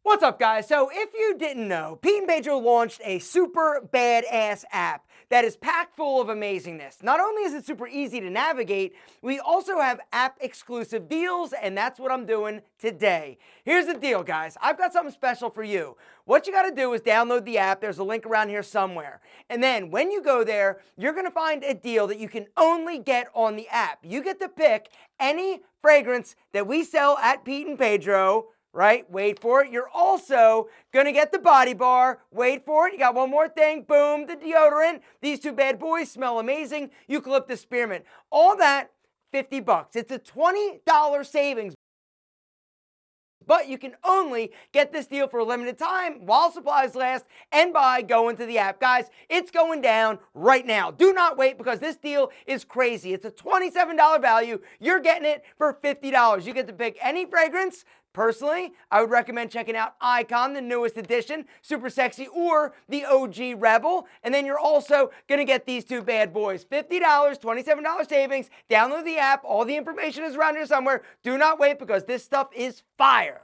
What's up, guys? So if you didn't know, Pete and Pedro launched a super badass app that is packed full of amazingness. Not only is it super easy to navigate, we also have app exclusive deals, and that's what I'm doing today. Here's the deal, guys. I've got something special for you. What you got to do is download the app. There's a link around here somewhere. And then when you go there, you're going to find a deal that you can only get on the app. You get to pick any fragrance that we sell at Pete and Pedro. Right? Wait for it. You're also going to get the body bar. Wait for it. You got one more thing. Boom, the deodorant. These two bad boys smell amazing. Eucalyptus spearmint. All that, $50. It's a $20 savings. But you can only get this deal for a limited time while supplies last and by going to the app. Guys, it's going down right now. Do not wait because this deal is crazy. It's a $27 value. You're getting it for $50. You get to pick any fragrance. Personally, I would recommend checking out Icon, the newest edition, super sexy, or the OG Rebel. And then you're also going to get these two bad boys. $50, $27 savings. Download the app. All the information is around here somewhere. Do not wait because this stuff is fire.